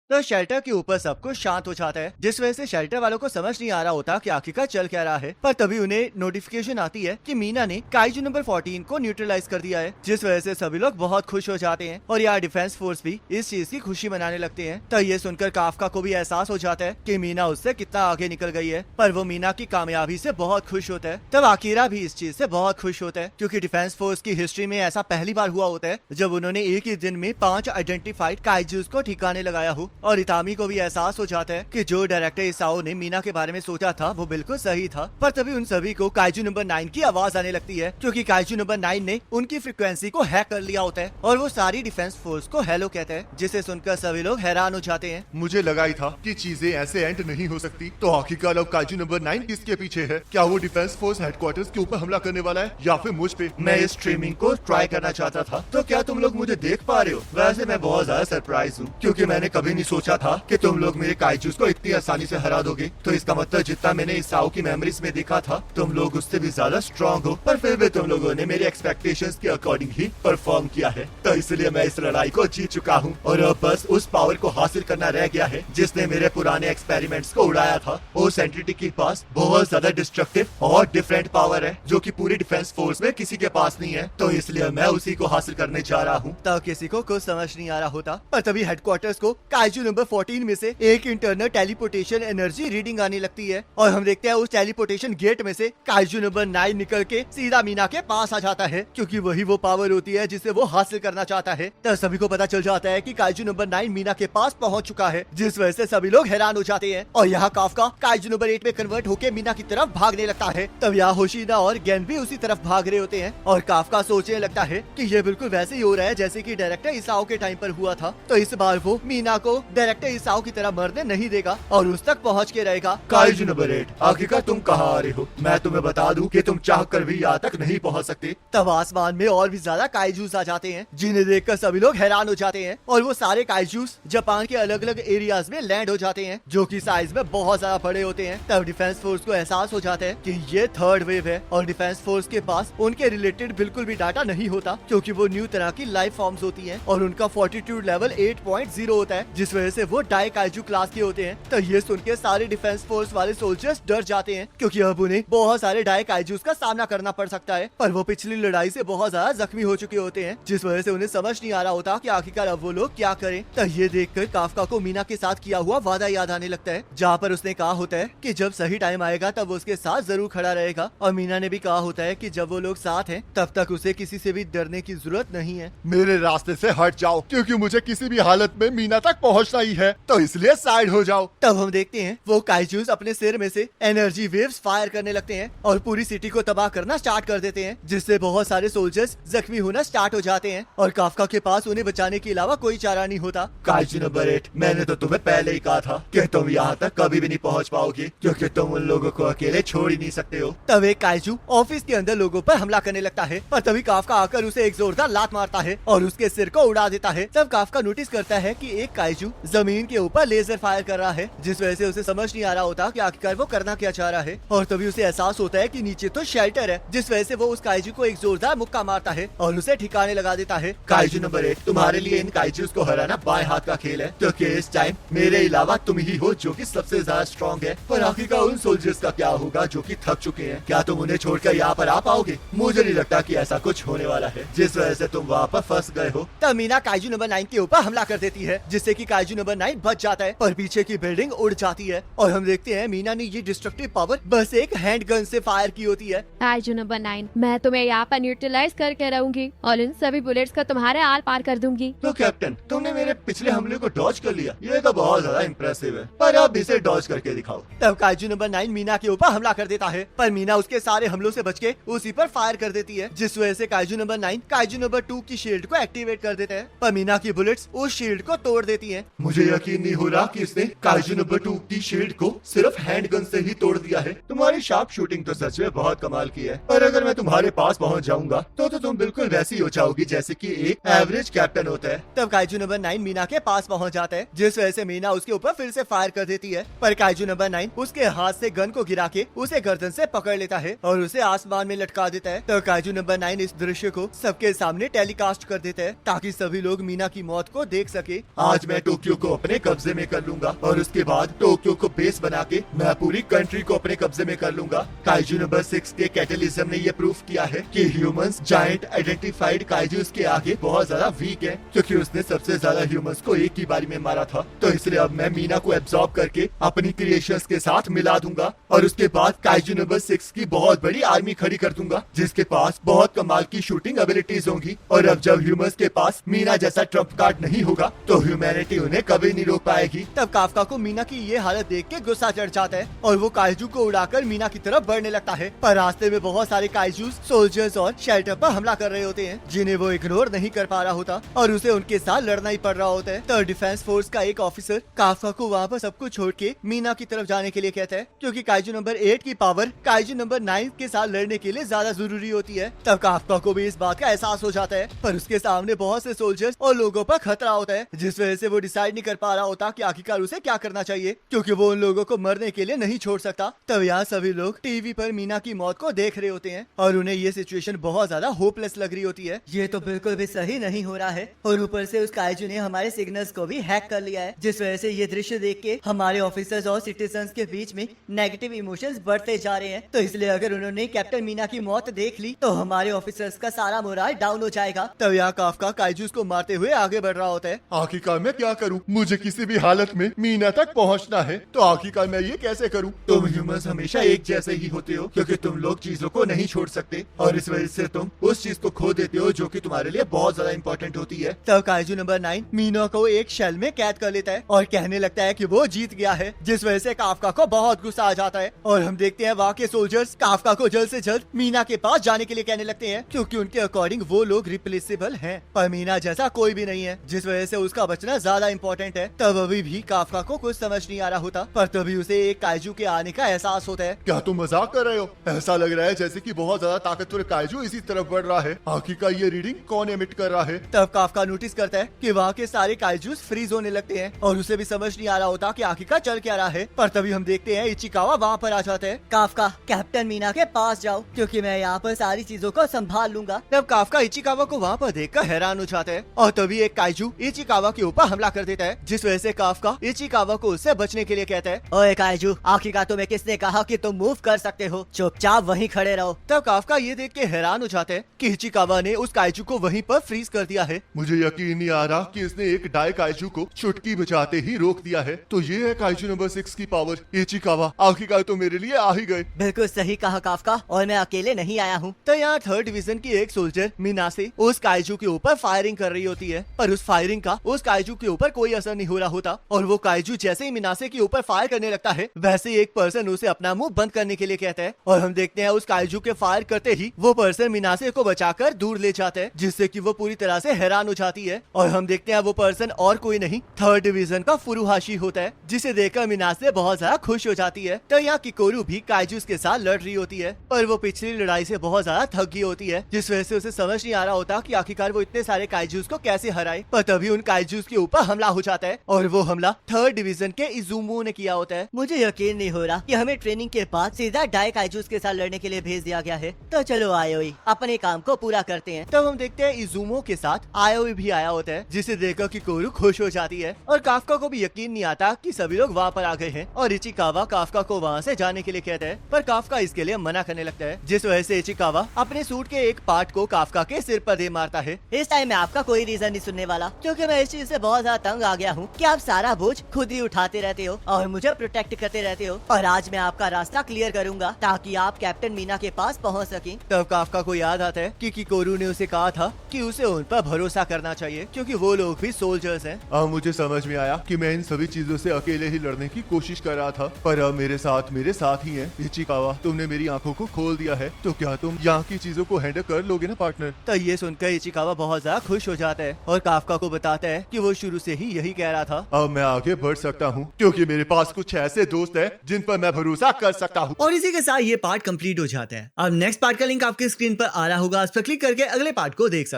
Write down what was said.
तो शेल्टर के ऊपर सब कुछ शांत हो जाता है, जिस वजह से शेल्टर वालों को समझ नहीं आ रहा होता कि आखिरकार चल क्या रहा है। पर तभी उन्हें नोटिफिकेशन आती है कि मीना ने काइजू नंबर 14 को न्यूट्रलाइज कर दिया है, जिस वजह से सभी लोग बहुत खुश हो जाते हैं और यहाँ डिफेंस फोर्स भी इस चीज की खुशी मनाने लगते हैं। तो ये सुनकर काफका को भी एहसास हो जाता है कि मीना उससे कितना आगे निकल गई है, पर वो मीना की कामयाबी से बहुत खुश होता है। तब आकिरा भी इस चीज से बहुत खुश होता है, क्योंकि डिफेंस फोर्स की हिस्ट्री में ऐसा पहली बार हुआ होता है जब उन्होंने एक ही दिन में 5 आइडेंटिफाइड काइजूस को ठिकाने लगाया हो। और इतामी को भी एहसास हो जाता है कि जो डायरेक्टर इसाओ ने मीना के बारे में सोचा था वो बिल्कुल सही था। पर तभी उन सभी को काइजू नंबर 9 की आवाज आने लगती है, क्योंकि काइजू नंबर 9 ने उनकी फ्रीक्वेंसी को हैक कर लिया होता है और वो सारी डिफेंस फोर्स को हेलो कहता है, जिसे सुनकर सभी लोग हैरान हो जाते हैं। मुझे लगा ही था कि चीजें ऐसे एंड नहीं हो सकती। तो आखिरकार अब काइजू नंबर 9 किसके पीछे है? क्या वो डिफेंस फोर्स हेडक्वार्टर्स के ऊपर हमला करने वाला है या फिर मुझ पे? मैं इस स्ट्रीमिंग को ट्राई करना चाहता था, तो क्या तुम लोग मुझे देख पा रहे हो? वैसे मैं बहुत ज्यादा सरप्राइज हूँ, क्योंकि मैंने कभी नहीं सोचा था कि तुम लोग मेरे काइजूस को इतनी आसानी से हरा दोगे। तो इसका मतलब जितना मैंने इसाओ की मेमोरीज में देखा था, तुम लोग उससे भी ज्यादा स्ट्रॉन्ग हो। पर फिर भी तुम लोगों ने मेरे एक्सपेक्टेशंस के अकॉर्डिंग ही परफॉर्म किया है, तो इसलिए मैं इस लड़ाई को जीत चुका हूँ और अब बस उस पावर को हासिल करना रह गया है जिसने मेरे पुराने एक्सपेरिमेंट्स को उड़ाया था। उस एंटिटी के पास बहुत ज्यादा डिस्ट्रक्टिव और डिफरेंट पावर है जो कि पूरी डिफेंस फोर्स में किसी के पास नहीं है, तो इसलिए मैं उसी को हासिल करने जा रहा हूँ। तब किसी को कुछ समझ नहीं आ रहा होता, पर तभी हेडक्वार्टर्स को काइजू नंबर 14 में से एक इंटरनल टेलीपोर्टेशन एनर्जी रीडिंग आने लगती है और हम देखते हैं उस टेलीपोर्टेशन गेट में से काइजू नंबर 9 निकल के सीधा मीना के पास आ जाता है, क्योंकि वही वो पावर होती है जिसे वो हासिल करना चाहता है। तब सभी को पता चल जाता है कि काइजू नंबर 9 मीना के पास पहुंच चुका है, जिस वजह से सभी लोग हैरान हो जाते हैं और यहाँ काफका काइजू नंबर 8 में कन्वर्ट होकर मीना की तरफ भागने लगता है। तब यहाँ होशिदा और गेन भी उसी तरफ भाग रहे होते हैं और काफका सोचने लगता है कि ये बिल्कुल वैसे ही हो रहा है जैसे कि डायरेक्टर इसाओ के टाइम पर हुआ था, तो इस बार वो मीना को डायरेक्टर इसाओ की तरह मरने नहीं देगा और उस तक पहुँच के रहेगा। काइजू नंबर 8, आखिरकार तुम कहाँ आ रहे हो? मैं तुम्हें बता दूं कि तुम चाह कर भी यहाँ तक नहीं पहुँच सकते। तब आसमान में और भी ज्यादा काइजूस आ जाते हैं, जिन्हें देखकर सभी लोग हैरान हो जाते हैं और वो सारे काइजूस जापान के अलग अलग एरियाज में लैंड हो जाते हैं, जो कि साइज में बहुत ज्यादा बड़े होते हैं। तब डिफेंस फोर्स को एहसास हो जाता है कि ये थर्ड वेव है और डिफेंस फोर्स के पास उनके रिलेटेड बिल्कुल भी डाटा नहीं होता, क्योंकि वो न्यू तरह की लाइफ फॉर्म्स होती हैं और उनका फोर्टिट्यूड लेवल 8.0 होता है, जिस वजह से वो डाई काइजू क्लास के होते हैं। तो ये सुन के सारे डिफेंस फोर्स वाले सोल्जर्स डर जाते हैं, क्योंकि अब उन्हें बहुत सारे डाई काइजूस का सामना करना पड़ सकता है। पर वो पिछली लड़ाई से बहुत ज्यादा जख्मी हो चुके होते हैं, जिस वजह से उन्हें समझ नहीं आ रहा होता कि आखिरकार अब वो लोग क्या करें। तो ये देखकर काफका को मीना के साथ किया हुआ वादा याद आने लगता है, जहाँ पर उसने कहा होता है कि जब सही टाइम आएगा तब वो उसके साथ जरूर खड़ा रहेगा। और मीना ने भी कहा होता है कि जब वो लोग साथ हैं तब तक उसे किसी से भी डरने की जरूरत नहीं है। मेरे रास्ते से हट जाओ, क्योंकि मुझे किसी भी हालत में मीना तक पहुंचना ही है, तो इसलिए साइड हो जाओ। तब हम देखते हैं वो काइजूस अपने सिर में से एनर्जी वेव्स फायर करने लगते हैं और पूरी सिटी को तबाह करना स्टार्ट कर देते हैं, जिससे बहुत सारे सोल्जर्स जख्मी होना स्टार्ट हो जाते हैं और काफका के पास उन्हें बचाने के अलावा कोई चारा नहीं होता। काइजू नंबर 8, मैंने तो तुम्हें पहले ही कहा था कि तुम यहाँ तक कभी भी नहीं पहुँच पाओगे, क्योंकि तुम उन लोगों को अकेले छोड़ ही नहीं सकते हो। तब एक काइजू ऑफिस के अंदर लोगों पर हमला करने लगता है, पर तभी काफका आकर उसे एक जोरदार लात मारता है और उसके सिर को उड़ा देता है। तब काफका नोटिस करता है कि एक काइजू जमीन के ऊपर लेजर फायर कर रहा है, जिस वजह से उसे समझ नहीं आ रहा होता कि आखिरकार वो करना क्या चाह रहा है। और तभी उसे एहसास होता है कि नीचे तो शेल्टर है, जिस वजह से वो उस काइजू को एक जोरदार मुक्का मारता है और उसे ठिकाने लगा देता है। काइजू नंबर 8, तुम्हारे लिए इन काइजूस को हराना बाएं हाथ का खेल है, क्योंकि इस टाइम मेरे अलावा तुम ही हो जो कि सबसे ज्यादा स्ट्रॉन्ग है। पर आखिरकार उन सोल्जर्स का क्या होगा जो कि थक चुके हैं? क्या तुम उन्हें छोड़कर यहाँ पर आ पाओगे? मुझे नहीं लगता कि ऐसा कुछ होने वाला है, जिस वजह से तुम वहाँ पर फंस गए हो। तब मीना काइजू नंबर 9 के ऊपर हमला कर देती है, जिससे कि काइजू नंबर 9 बच जाता है, पर पीछे की बिल्डिंग उड़ जाती है और हम देखते हैं मीना ने ये डिस्ट्रक्टिव पावर बस एक हैंड गन से फायर की होती है। काइजू नंबर 9, मैं तुम्हें यहाँ पर न्यूट्रलाइज करके रहूंगी और इन सभी बुलेट्स का तुम्हारे आर पार कर दूंगी। तो कैप्टन, तुमने मेरे पिछले हमले को डॉज कर लिया, ये तो बहुत ज्यादा इम्प्रेसिव है, पर अब इसे डॉज करके दिखाओ। तब काइजू नंबर 9 मीना के ऊपर हमला कर देता है, पर मीना उसके सारे हमलों से बच के उसी पर फायर कर देती है, जिस वजह से काइजू नंबर 9 काइजू नंबर 2 की शील्ड को एक्टिवेट कर देता है, पर मीना की बुलेट्स उस शील्ड को तोड़ देती हैं। मुझे यकीन नहीं हो रहा कि इसने काइजू नंबर 2 की शील्ड को सिर्फ हैंड गन से ही तोड़ दिया है। तुम्हारी शार्प शूटिंग तो सच में बहुत कमाल की है, पर अगर मैं तुम्हारे पास पहुंच जाऊंगा तो तुम बिल्कुल वैसी हो जाओगी जैसे कि एक एवरेज कैप्टन होता है। तब काइजू नंबर 9 मीना के पास पहुंच जाता है, जिस वजह से मीना उसके ऊपर फिर से फायर कर देती है, पर काइजू नंबर 9 उसके हाथ से गन को गिरा के उसे गर्दन से पकड़ लेता है और उसे आसमान में लटका देता है। तो काइजू नंबर 9 इस दृश्य को सबके सामने टेलीकास्ट कर देता है, ताकि सभी लोग मीना की मौत को देख सके। आज मैं टोक्यो टोक्यो को अपने कब्जे में कर लूंगा और उसके बाद टोक्यो को बेस बना के मैं पूरी कंट्री को अपने कब्जे में कर लूंगा। काइजू नंबर 6 के कैटलिज्म ने ये प्रूफ किया है कि ह्यूमंस जायंट आइडेंटिफाइड काइजूस के आगे बहुत ज्यादा वीक है, क्योंकि उसने सबसे ज्यादा ह्यूमंस को एक ही बारी में मारा था। तो इसलिए अब मैं मीना को एब्जॉर्ब करके अपनी क्रिएशंस के साथ मिला दूंगा और उसके बाद काइजू नंबर 6 की बहुत बड़ी आर्मी खड़ी कर दूंगा, जिसके पास बहुत कमाल की शूटिंग एबिलिटीज होंगी। और अब जब ह्यूमंस के पास मीना जैसा ट्रम्प कार्ड नहीं होगा तो ह्यूमैनिटी उन्हें कभी नहीं रोक पाएगी। तब काफका को मीना की ये हालत देख के गुस्सा चढ़ जाता है और वो काइजू को उड़ाकर मीना की तरफ बढ़ने लगता है। पर रास्ते में बहुत सारे काइजूस सोल्जर्स और शेल्टर पर हमला कर रहे होते हैं, जिन्हें वो इग्नोर नहीं कर पा रहा होता और उसे उनके साथ लड़ना ही पड़ रहा होता है। तो डिफेंस फोर्स का एक ऑफिसर काफका को वहाँ पर सब कुछ छोड़ के मीना की तरफ जाने के लिए कहता है, क्योंकि काइजू नंबर 8 की पावर काइजू नंबर 9 के साथ लड़ने के लिए ज्यादा जरूरी होती है। तब काफका को भी इस बात का एहसास हो जाता है, पर उसके सामने बहुत से सोल्जर्स और लोगों पर खतरा होता है, जिस वजह से वो डिसाइड नहीं कर पा रहा होता कि आखिरकार उसे क्या करना चाहिए, क्योंकि वो उन लोगों को मरने के लिए नहीं छोड़ सकता। तब यहाँ सभी लोग टीवी पर मीना की मौत को देख रहे होते हैं और उन्हें ये सिचुएशन बहुत ज्यादा होपलेस लग रही होती है। ये तो बिल्कुल भी सही नहीं हो रहा है और ऊपर से उस काइजू ने हमारे सिग्नल्स को भी हैक कर लिया है, जिस वजह से ये दृश्य देख के हमारे ऑफिसर्स और सिटीजन्स के बीच में नेगेटिव इमोशंस बढ़ते जा रहे हैं। तो इसलिए अगर उन्होंने कैप्टन मीना की मौत देख ली तो हमारे ऑफिसर्स का सारा मोराल डाउन हो जाएगा। तब यहाँ काफका काइजूस को मारते हुए आगे बढ़ रहा होता है। आखिरकार मैं क्या करूं? मुझे किसी भी हालत में मीना तक पहुंचना है, तो आखिरकार मैं ये कैसे करूं? तुम ह्यूमंस हमेशा एक जैसे ही होते हो, क्योंकि तुम लोग चीजों को नहीं छोड़ सकते और इस वजह से तुम उस चीज को खो देते हो जो कि तुम्हारे लिए बहुत ज्यादा इंपॉर्टेंट होती है। तब काइजू नंबर 9 मीना को एक शेल में कैद कर लेता है और कहने लगता है कि वो जीत गया है, जिस वजह से काफका को बहुत गुस्सा आ जाता है और हम देखते हैं वहाँ के सोल्जर्स काफका को जल्द से जल्द मीना के पास जाने के लिए कहने लगते हैं, क्योंकि उनके अकॉर्डिंग वो लोग रिप्लेसेबल हैं, पर मीना जैसा कोई भी नहीं है, जिस वजह से उसका बचना ज्यादा इंपॉर्टेंट है। तब अभी भी काफका को कुछ समझ नहीं आ रहा होता, पर तभी उसे एक काइजू के आने का एहसास होता है। क्या तुम मजाक कर रहे हो? ऐसा लग रहा है जैसे कि बहुत ज्यादा ताकतवर काइजू इसी तरफ बढ़ रहा है। आखिरकार ये रीडिंग कौन एमिट कर रहा है? तब काफका नोटिस करता है कि वहाँ के सारे काइजूस फ्रीज होने लगते हैं और उसे भी समझ नहीं आ रहा होता कि आखिरकार चल क्या रहा है। पर तभी हम देखते हैं इचिकावा वहाँ पर आ जाता है। काफका, कैप्टन मीना के पास जाओ, क्योंकि मैं यहाँ पर सारी चीजों को संभाल लूंगा। तब काफका इचिकावा को वहाँ पर देखकर हैरान हो जाता है और तभी एक काइजू इचिकावा के ऊपर हमला कर देता है, जिस वजह से काफका इचिकावा को उससे बचने के लिए कहता है। ओए काइजू, आखिरकार तुम्हें किसने कहा कि तुम मूव कर सकते हो? चुपचाप वहीं खड़े रहो। तब काफका ये देख के हैरान हो जाता है कि इचिकावा ने उस काइजू को वहीं पर फ्रीज कर दिया है। मुझे यकीन नहीं आ रहा कि इसने एक डाई काइजू को चुटकी बजाते ही रोक दिया है। तो ये है काइजू नंबर 6 की पावर। इचिकावा, आखिरकार तो मेरे लिए आ ही गए। बिल्कुल सही कहा काफका, और मैं अकेले नहीं आया हूँ। तो यहाँ 3rd डिवीजन की एक सोल्जर मिनासे उस काइजू के ऊपर फायरिंग कर रही होती है, पर उस फायरिंग का उस काइजू के ऊपर कोई असर नहीं हो रहा होता और वो काइजू जैसे ही मिनासे के ऊपर फायर करने लगता है, वैसे ही एक पर्सन उसे अपना मुंह बंद करने के लिए कहता है और हम देखते हैं उस काइजू के फायर करते ही वो पर्सन मिनासे को बचाकर दूर ले जाता है, जिससे कि वो पूरी तरह से हैरान हो जाती है और हम देखते हैं वो पर्सन और कोई नहीं 3rd डिवीजन का फुरुहाशी होता है, जिसे देखकर मिनासे बहुत ज्यादा खुश हो जाती है। तो यहाँ किकोरू भी काइजूस के साथ लड़ रही होती है, पर वो पिछली लड़ाई से बहुत ज्यादा थक गई होती है, जिस वजह से उसे समझ नहीं आ रहा होता कि आखिरकार वो इतने सारे काइजूस को कैसे हराए। पर तभी उन काइजूस के ऊपर हमला हो जाता है और वो हमला 3rd डिवीजन के इजुमो ने किया होता है। मुझे यकीन नहीं हो रहा कि हमें ट्रेनिंग के बाद सीधा डाई काइजूस के साथ लड़ने के लिए भेज दिया गया है। तो चलो आयोई, अपने काम को पूरा करते हैं। तब हम देखते हैं इजुमो के साथ आयोई भी आया होता है, जिसे देखकर किकोरू खुश हो जाती है और काफका को भी यकीन नहीं आता कि सभी लोग वहाँ पर आ गए हैं और इचिकावा काफका को वहाँ से जाने के लिए कहता है, पर काफका इसके लिए मना करने लगता है, जिस वजह से इचिकावा अपने सूट के एक पार्ट को काफका के सिर पर दे मारता है। इस टाइम मैं आपका कोई रीजन नहीं सुनने वाला, क्योंकि मैं इस चीज से बहुत ज्यादा तंग आ गया हूँ कि आप सारा बोझ खुद ही उठाते रहते हो और मुझे प्रोटेक्ट करते रहते हो। और आज मैं आपका रास्ता क्लियर करूंगा ताकि आप कैप्टन मीना के पास पहुँच सकें। तब काफका को याद आता है कि किकोरू ने उसे कहा था कि उसे उन पर भरोसा करना चाहिए, क्योंकि वो लोग भी सोल्जर्स हैं। अब मुझे समझ में आया कि मैं इन सभी चीजों से अकेले ही लड़ने की कोशिश कर रहा था, पर अब मेरे साथ ही है। इचिकावा, तुमने मेरी आंखों को खोल दिया है, तो क्या तुम यहाँ की चीजों को हैंडल कर लोगे ना पार्टनर? तो ये सुनकर इचिकावा बहुत ज्यादा खुश हो जाता है और काफका को बताता है कि वो शुरू से ही यही कह रहा था। अब मैं आगे बढ़ सकता हूँ, क्योंकि मेरे पास कुछ ऐसे दोस्त हैं जिन पर मैं भरोसा कर सकता हूँ। और इसी के साथ ये पार्ट कंप्लीट हो जाता है। अब नेक्स्ट पार्ट का लिंक आपके स्क्रीन पर आ रहा होगा, उस पर क्लिक करके अगले पार्ट को देख सकते हैं।